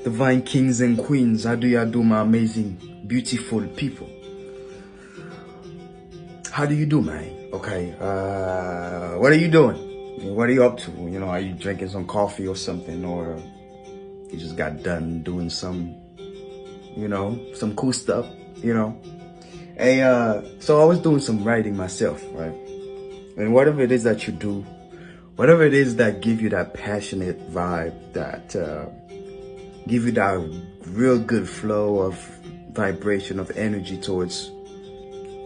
Divine kings and queens, how do y'all do, my amazing, beautiful people? How do you do, man? Okay, what are you doing? What are you up to? You know, are you drinking some coffee or something, or you just got done doing some, you know, some cool stuff, you know? Hey, so I was doing some writing myself, right? And whatever it is that you do, whatever it is that give you that passionate vibe, that give you that real good flow of vibration, of energy towards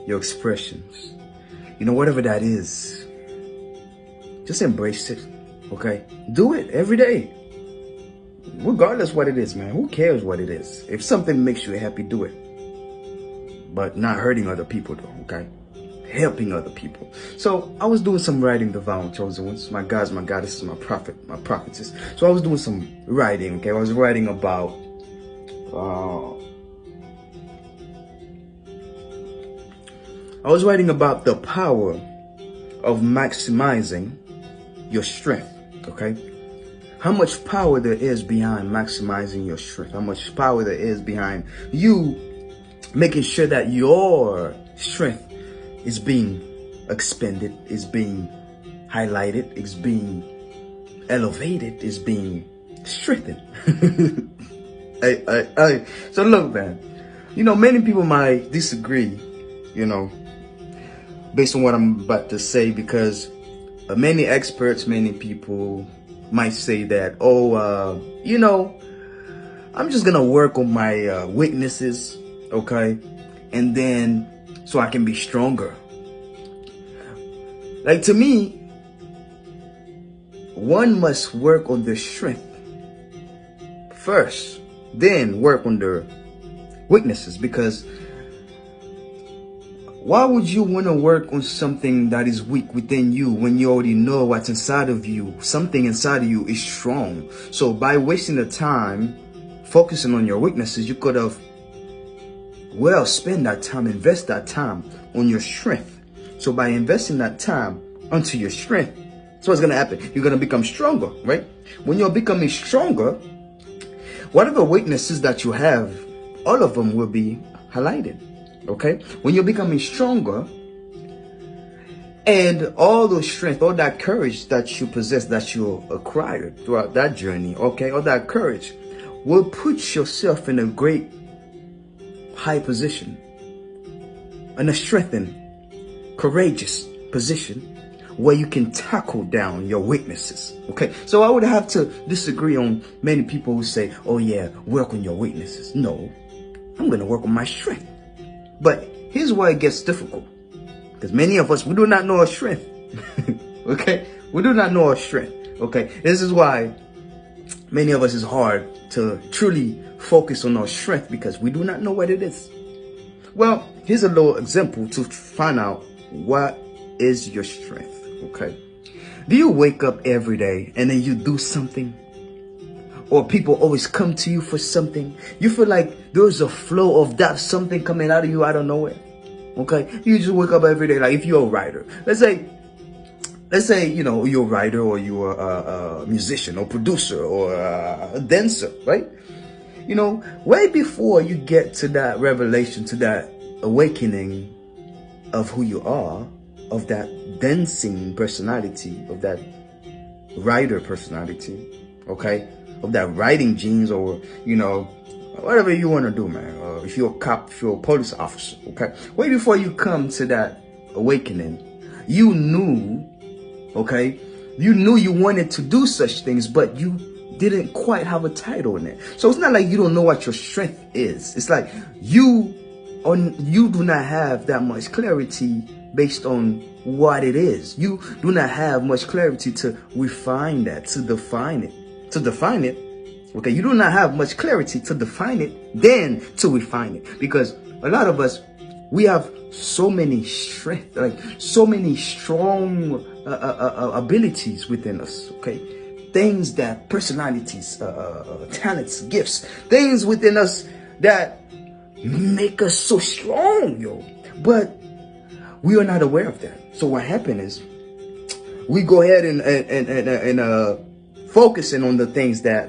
your expressions, you know, whatever that is, just embrace it, okay? Do it every day, regardless what it is, man. Who cares what it is? If something makes you happy, do it. But not hurting other people though, okay? Helping other people. So I was doing some writing, divine chosen ones, my gods, my goddesses, my prophet, my prophetess. So I was doing some writing, okay? I was writing about the power of maximizing your strength, okay? How much power there is behind maximizing your strength. How much power there is behind you making sure that your strength is being expended, is being highlighted, is being elevated, is being strengthened. So look, man, you know, many people might disagree, you know, based on what I'm about to say, because many experts, many people might say that, oh, you know, I'm just gonna work on my weaknesses, okay, and then so I can be stronger. Like, to me, one must work on their strength first, then work on their weaknesses. Because why would you want to work on something that is weak within you when you already know what's inside of you? Something inside of you is strong. So by wasting the time focusing on your weaknesses, you could have spend that time, invest that time on your strength. So by investing that time onto your strength, so what's going to happen? You're going to become stronger, right? When you're becoming stronger, whatever weaknesses that you have, all of them will be highlighted, okay? When you're becoming stronger, and all the strength, all that courage that you possess, that you acquired throughout that journey, okay, all that courage will put yourself in a great high position, in a strengthened, courageous position where you can tackle down your weaknesses, okay? So I would have to disagree on many people who say, oh yeah, work on your weaknesses. No, I'm going to work on my strength. But here's why it gets difficult, because many of us, we do not know our strength. Okay, we do not know our strength. Okay, this is why many of us is hard to truly focus on our strength, because we do not know what it is. Well, here's a little example to find out what is your strength. Okay, do you wake up every day and then you do something, or people always come to you for something? You feel like there's a flow of that something coming out of you out of nowhere. Okay, you just wake up every day. Like, if you're a writer, let's say, you know, you're a writer, or you're a musician or producer or a dancer, right? You know, way before you get to that revelation, to that awakening of who you are, of that dancing personality, of that writer personality, okay, of that writing genes, or, you know, whatever you want to do, man. If you're a cop, if you're a police officer, okay, way before you come to that awakening, you knew, okay, you knew you wanted to do such things, but you didn't quite have a title in it. So it's not like you don't know what your strength is. It's like you do not have that much clarity based on what it is. You do not have much clarity to refine that, to define it. To define it, okay, you do not have much clarity to define it, then to refine it. Because a lot of us, we have so many strength, like so many strong abilities within us, okay? Things that, personalities, talents, gifts, things within us that make us so strong, yo. But we are not aware of that. So what happened is, we go ahead and focusing on the things that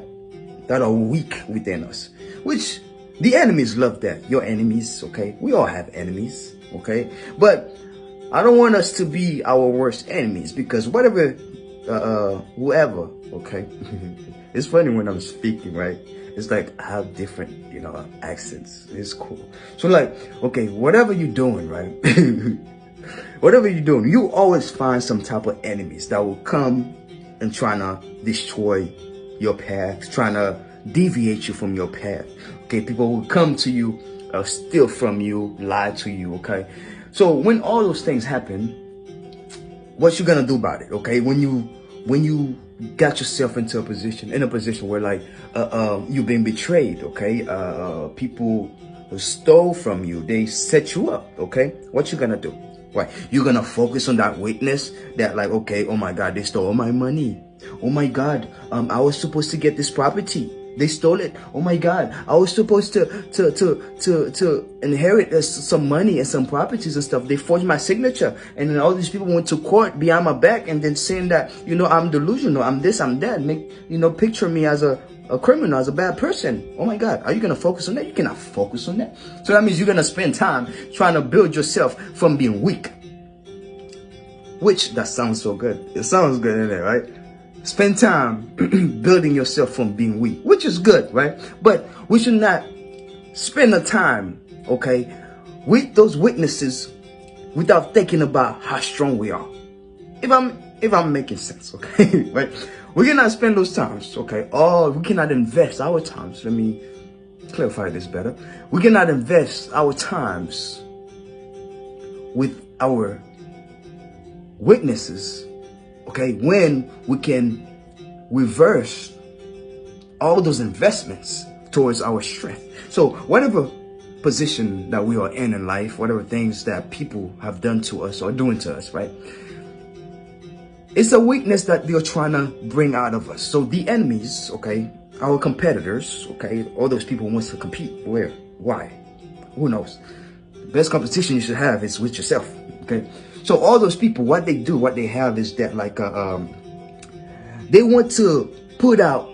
that are weak within us, which the enemies love that. Your enemies, okay? We all have enemies, okay? But I don't want us to be our worst enemies, because whatever, whoever, okay? It's funny when I'm speaking, right? It's like I have different, accents. It's cool. So like, okay, whatever you're doing, right? Whatever you're doing, you always find some type of enemies that will come and trying to destroy your path, trying to deviate you from your path. Okay, people will come to you, steal from you, lie to you. Okay, so when all those things happen, what you gonna do about it? Okay, when you got yourself in a position where like you've been betrayed. Okay, people stole from you, they set you up. Okay, what you gonna do? Right, you're gonna focus on that weakness, that like, okay, oh my God, they stole all my money. Oh my God, I was supposed to get this property, they stole it. Oh my God, I was supposed to inherit some money and some properties and stuff. They forged my signature, and then all these people went to court behind my back and then saying that, I'm delusional, I'm this, I'm that, picture me as a criminal, as a bad person. Oh my God, are you gonna focus on that? You cannot focus on that. So that means you're gonna spend time trying to build yourself from being weak. Which, that sounds so good. It sounds good in there, right? Spend time building yourself from being weak, which is good, right? But we should not spend the time, okay, with those weaknesses without thinking about how strong we are. If I'm making sense, okay, right? We cannot spend those times, okay? Or we cannot invest our times. Let me clarify this better. We cannot invest our times with our weaknesses, okay, when we can reverse all those investments towards our strength. So whatever position that we are in life, whatever things that people have done to us or doing to us, right? It's a weakness that they're trying to bring out of us. So the enemies, okay, our competitors, okay, all those people who wants to compete. Where? Why? Who knows? The best competition you should have is with yourself, okay? So all those people, what they do, what they have is that like, they want to put out,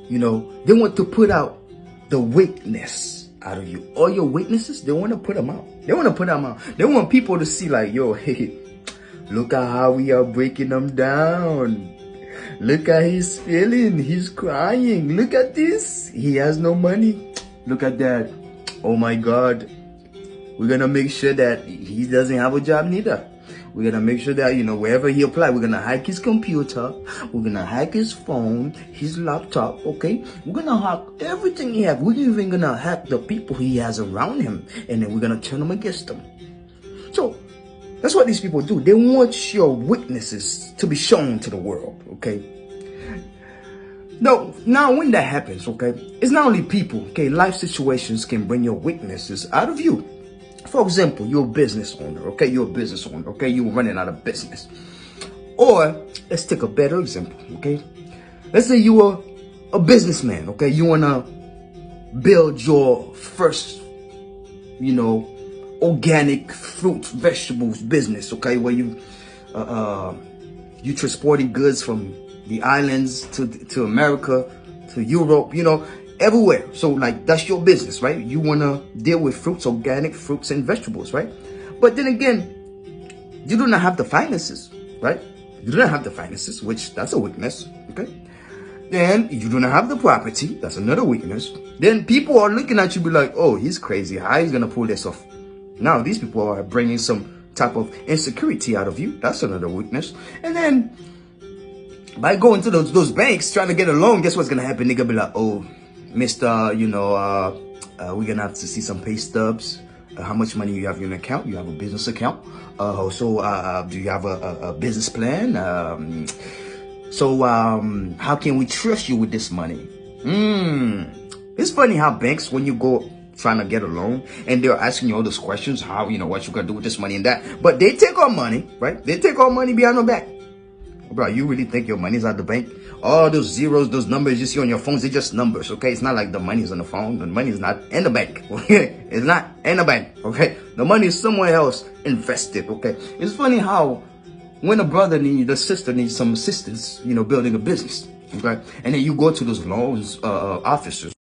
they want to put out the weakness out of you. All your weaknesses, they want to put them out. They want to put them out. They want people to see like, yo, hey, look at how we are breaking them down. Look at he's feeling. He's crying. Look at this. He has no money. Look at that. Oh my God. We're going to make sure that he doesn't have a job neither. We're going to make sure that, wherever he applies, we're going to hack his computer. We're going to hack his phone, his laptop, okay? We're going to hack everything he has. We're even going to hack the people he has around him. And then we're going to turn them against him. So that's what these people do. They want your weaknesses to be shown to the world, okay? Now when that happens, okay, it's not only people, okay? Life situations can bring your weaknesses out of you. For example, you're a business owner, okay? You're a business owner, okay? You're running out of business. Or, let's take a better example, okay? Let's say you are a businessman, okay? You want to build your first, organic fruits, vegetables business, okay? Where you transporting goods from the islands to America, to Europe, everywhere. So like that's your business, right? You want to deal with fruits, organic fruits and vegetables, right? But then again, you do not have the finances, right? You do not have the finances, which that's a weakness, okay? Then you do not have the property. That's another weakness. Then people are looking at you be like, oh, he's crazy. How he's going to pull this off? Now these people are bringing some type of insecurity out of you. That's another weakness. And then by going to those banks trying to get a loan, guess what's going to happen? They're going to be like, oh, Mister, we're going to have to see some pay stubs. How much money you have in your account? You have a business account. Also, do you have a business plan? How can we trust you with this money? It's funny how banks, when you go trying to get a loan and they're asking you all those questions, how, what you gonna do with this money and that, but they take our money, right? They take our money behind our back. Bro, you really think your money's at the bank? All those zeros, those numbers you see on your phones, they're just numbers, okay? It's not like the money's on the phone. The money's not in the bank, okay? It's not in the bank, okay? The money is somewhere else invested, okay? It's funny how when a brother needs, a sister needs some assistance, building a business, Okay, and then you go to those loans officers.